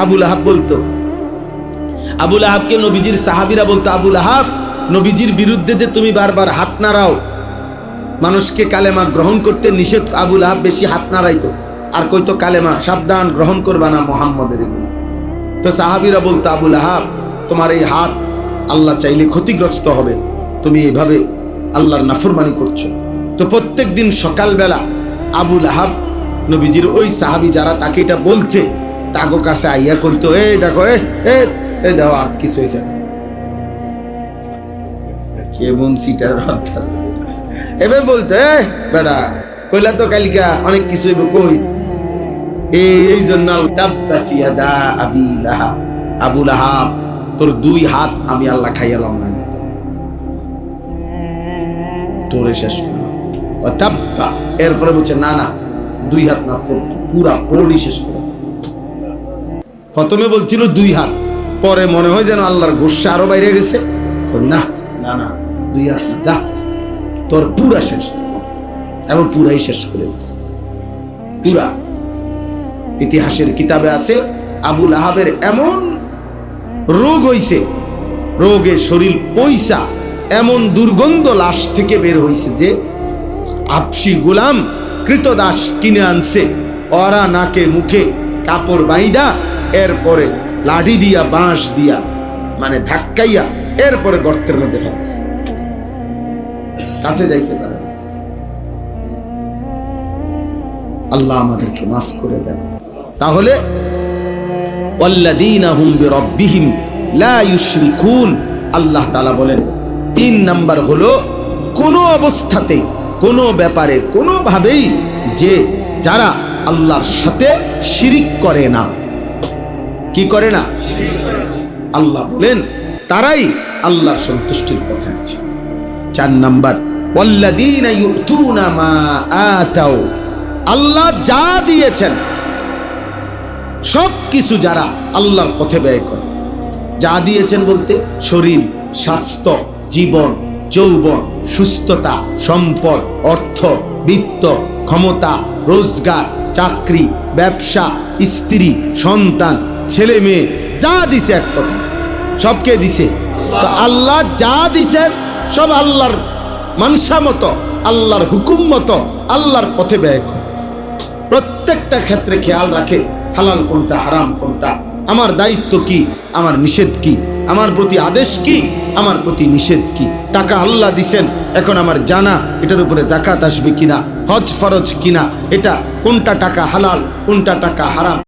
আবুল আহাব বলতো, আবুল আহাবকে নবীজির সাহাবীরা বলতো, আবুল আহাব, নবীজির বিরুদ্ধে যে তুমি বারবার হাত নাড়াও, মানুষকে কালেমা গ্রহণ করতে নিষেধ। আবুল আহাব বেশি হাত নাড়াইতো আর কইতো কালেমা সাবধান, গ্রহণ করবা না মোহাম্মদের। তো সাহাবীরা বলতো, আবুল আহাব, তোমার এই হাত আল্লাহ চাইলে ক্ষতিগ্রস্ত হবে, তুমি এইভাবে আল্লাহর নাফরমানি করছো। তো প্রত্যেক দিন সকালবেলা আবুল আহাব নবীজির ওই সাহাবী যারা তাকে এটা বলছে তাগো কাছে আইয়া কইতো, এই দেখো, এই দেখো হাত কিছু হয়েছে, কেমন সিটার এবার বলতো, বেড়া কইলা তো কালিকা অনেক কিছু হইব, কই এই জন্য আবুল আহাব তোর দুই হাত আমি আল্লাহ খাইয়ালাম না, তোরে শেষ করলাম। এরপরে বলছে, না না, দুই হাত না, পুরা বডি শেষ করলাম। প্রথমে বলছিল দুই হাত, পরে মনে হয় যেন আল্লাহর গোস্বা আরো বাইরে গেছে, না না না, দুই হাত না, যা তোর পুরা শেষ। এবং পুরাই শেষ করে দিচ্ছে, পুরা। ইতিহাসের কিতাবে আছে আবুল আহাবের এমন রোগ হইছে, রোগে শরীর পয়সা, এমন দুর্গন্ধ লাশ থেকে বের হইছে যে আবশি গোলাম কৃতদাস কিনে আনছে, ওরা নাকে মুখে কাপড় বাইদা, এরপরে লাঠি দিয়া বাঁশ দিয়া মানে ধাক্কাইয়া এরপরে গর্তের মধ্যে ফেলেছে, কাছে যাইতে পারে। আল্লাহ আমাদেরকে মাফ করে দেন। তাহলে ওয়াল্লাযীনা হুম বিরাব্বিহিম লা ইউশরিকুন, আল্লাহ তাআলা বলেন 3 নাম্বার হলো কোনো অবস্থাতে, কোনো ব্যাপারে, কোনোভাবেই যে যারা আল্লাহর সাথে শিরিক করে না। কি করে না? আল্লাহ বলেন তারাই আল্লাহর সন্তুষ্টির পথে আছে। 4 নাম্বার ওয়াল্লাযীনা ইউতুনা মা আতাও, আল্লাহ যা দিয়েছেন সব কিছু যারা আল্লাহর পথে ব্যয় করে, যা দিয়েছেন বলতে শরীর, স্বাস্থ্য, জীবন, যৌবন, সুস্থতা, সম্পদ, অর্থ, বিত্ত, ক্ষমতা, রোজগার, চাকরি, ব্যবসা, স্ত্রী, সন্তান, ছেলে মেয়ে, যা দিছে, এক কথা সবকে দিছে। তো আল্লাহ যা দিছেন সব আল্লাহর মানসা মতো, আল্লাহর হুকুম মতো আল্লাহর পথে ব্যয় করে। প্রত্যেকটা ক্ষেত্রে খেয়াল রাখে হালাল কোনটা, হারাম কোনটা, আমার দায়িত্ব কি, আমার নিষেধ কি, আমার প্রতি আদেশ কি, আমার প্রতি নিষেধ কি। টাকা আল্লাহ দিছেন, এখন আমার জানা এটার উপরে যাকাত আসবে কিনা, হজ ফরজ কিনা, এটা কোনটা টাকা হালাল, কোনটা টাকা হারাম।